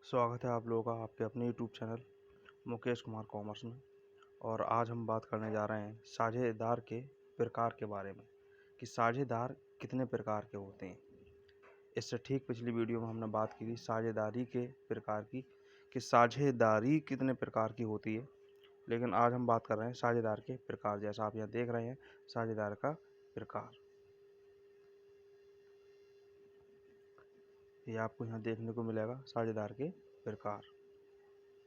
स्वागत है आप लोगों का आपके अपने YouTube channel Mukesh Kumar commerce में। और आज हम बात करने जा रहे हैं साझेदार के प्रकार के बारे में कि साझेदार कितने प्रकार के होते हैं। इससे ठीक पिछली वीडियो में हमने बात की थी साझेदारी के प्रकार की कि साझेदारी कितने प्रकार की होती है, लेकिन आज हम बात कर रहे हैं साझेदार के प्रकार। जैसा आप यहाँ देख रहे हैं साझेदार का प्रकार, ये आपको यहाँ देखने को मिलेगा साझेदार के प्रकार,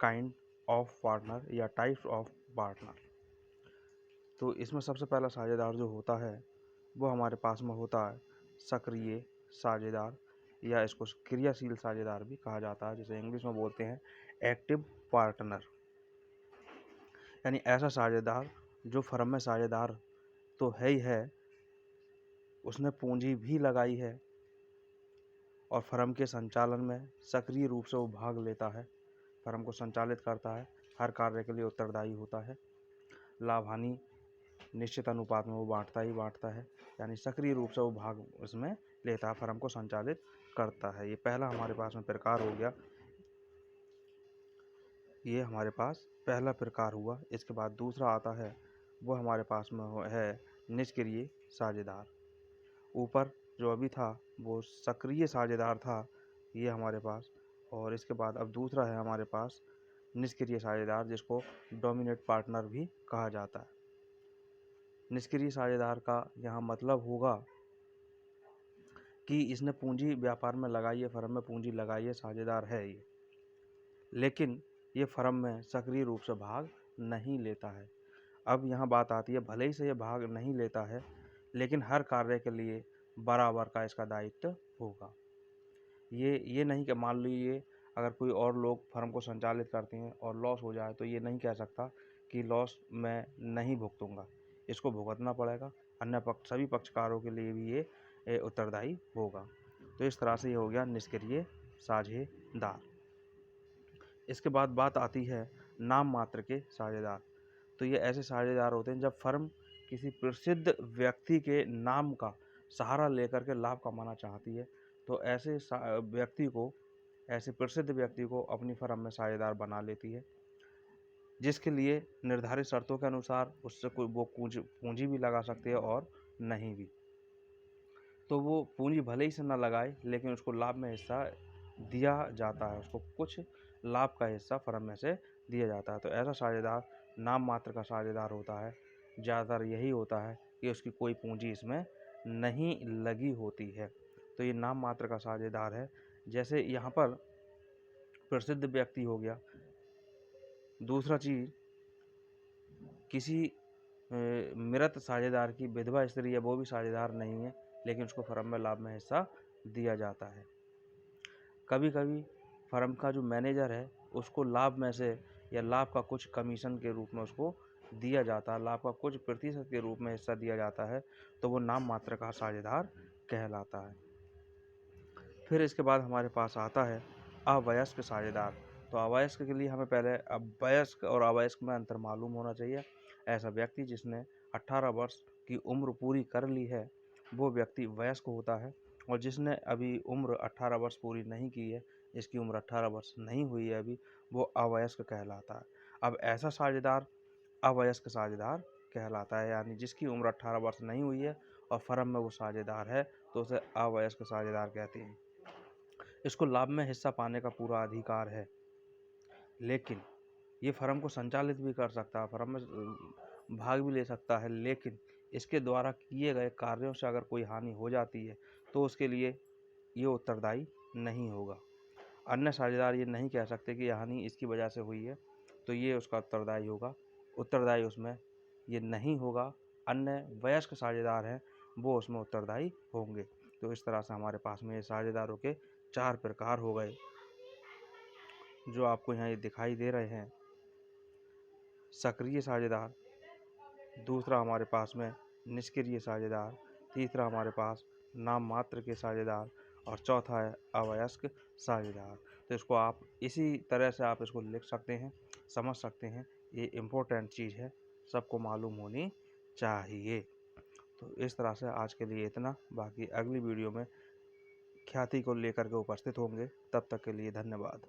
काइंड ऑफ पार्टनर या टाइप्स ऑफ पार्टनर। तो इसमें सबसे पहला साझेदार जो होता है वो हमारे पास में होता है सक्रिय साझेदार, या इसको क्रियाशील साझेदार भी कहा जाता है, जिसे इंग्लिश में बोलते हैं एक्टिव पार्टनर। यानी ऐसा साझेदार जो फर्म में साझेदार तो है ही है, उसने पूंजी भी लगाई है और फर्म के संचालन में सक्रिय रूप से वो भाग लेता है, फर्म को संचालित करता है, हर कार्य के लिए उत्तरदायी होता है, लाभ हानि निश्चित अनुपात में वो बांटता है। यानी सक्रिय रूप से वो भाग उसमें लेता है, फर्म को संचालित करता है। ये पहला हमारे पास में प्रकार हो गया, ये हमारे पास पहला प्रकार हुआ। इसके बाद दूसरा आता है वो हमारे पास में है निष्क्रिय साझेदार। ऊपर जो अभी था वो सक्रिय साझेदार था, ये हमारे पास, और इसके बाद अब दूसरा है हमारे पास निष्क्रिय साझेदार, जिसको डोमिनेट पार्टनर भी कहा जाता है। निष्क्रिय साझेदार का यहाँ मतलब होगा कि इसने पूंजी व्यापार में लगाई है, फर्म में पूंजी लगाई है, साझेदार है ये, लेकिन ये फर्म में सक्रिय रूप से भाग नहीं लेता है। अब यहाँ बात आती है, भले ही से ये भाग नहीं लेता है, लेकिन हर कार्य के लिए बराबर का इसका दायित्व होगा। ये नहीं कि मान लीजिए अगर कोई और लोग फर्म को संचालित करते हैं और लॉस हो जाए तो ये नहीं कह सकता कि लॉस मैं नहीं भुगतूंगा, इसको भुगतना पड़ेगा, अन्य पक्ष सभी पक्षकारों के लिए भी ये उत्तरदायी होगा। तो इस तरह से ये हो गया निष्क्रिय साझेदार। इसके बाद बात आती है नाम मात्र के साझेदार। तो ये ऐसे साझेदार होते हैं जब फर्म किसी प्रसिद्ध व्यक्ति के नाम का सहारा लेकर के लाभ कमाना चाहती है, तो ऐसे प्रसिद्ध व्यक्ति को अपनी फर्म में साझेदार बना लेती है, जिसके लिए निर्धारित शर्तों के अनुसार उससे कोई वो पूंजी भी लगा सकती है और नहीं भी। तो वो पूंजी भले ही से ना लगाए, लेकिन उसको लाभ में हिस्सा दिया जाता है, उसको कुछ लाभ का हिस्सा फर्म में से दिया जाता है। तो ऐसा साझेदार नाम मात्र का साझेदार होता है। ज़्यादातर यही होता है कि उसकी कोई पूंजी इसमें नहीं लगी होती है, तो ये नाम मात्र का साझेदार है। जैसे यहाँ पर प्रसिद्ध व्यक्ति हो गया। दूसरा चीज़, किसी मृत साझेदार की विधवा स्त्री है, वो भी साझेदार नहीं है, लेकिन उसको फर्म में लाभ में हिस्सा दिया जाता है। कभी कभी फर्म का जो मैनेजर है उसको लाभ में से या लाभ का कुछ कमीशन के रूप में उसको दिया जाता है, लाभ का कुछ प्रतिशत के रूप में हिस्सा दिया जाता है, तो वो नाम मात्र का साझेदार कहलाता है। फिर इसके बाद हमारे पास आता है अवयस्क साझेदार। तो अवयस्क के लिए हमें पहले वयस्क और अवयस्क में अंतर मालूम होना चाहिए। ऐसा व्यक्ति जिसने 18 वर्ष की उम्र पूरी कर ली है वो व्यक्ति वयस्क होता है, और जिसने अभी उम्र 18 वर्ष पूरी नहीं की है, जिसकी उम्र 18 वर्ष नहीं हुई है अभी, वो अवयस्क कहलाता है। अब ऐसा साझेदार अवयस्क साझेदार कहलाता है, यानी जिसकी उम्र 18 वर्ष नहीं हुई है और फर्म में वो साझेदार है, तो उसे अवयस्क साझेदार कहते हैं। इसको लाभ में हिस्सा पाने का पूरा अधिकार है, लेकिन ये फर्म को संचालित भी कर सकता है, फर्म में भाग भी ले सकता है, लेकिन इसके द्वारा किए गए कार्यों से अगर कोई हानि हो जाती है तो उसके लिए ये उत्तरदायी नहीं होगा। अन्य साझेदार ये नहीं कह सकते कि यह हानि इसकी वजह से हुई है, तो ये उसका उत्तरदायी होगा, उत्तरदायी उसमें ये नहीं होगा। अन्य वयस्क साझेदार हैं वो उसमें उत्तरदायी होंगे। तो इस तरह से हमारे पास में ये साझेदारों के 4 प्रकार हो गए, जो आपको यहाँ ये दिखाई दे रहे हैं। सक्रिय साझेदार, दूसरा हमारे पास में निष्क्रिय साझेदार, तीसरा हमारे पास नाम मात्र के साझेदार, और चौथा है अवयस्क साझेदार। तो इसको आप इसी तरह से आप इसको लिख सकते हैं, समझ सकते हैं। ये इम्पोर्टेंट चीज़ है, सबको मालूम होनी चाहिए। तो इस तरह से आज के लिए इतना, बाकी अगली वीडियो में ख्याति को लेकर के उपस्थित होंगे। तब तक के लिए धन्यवाद।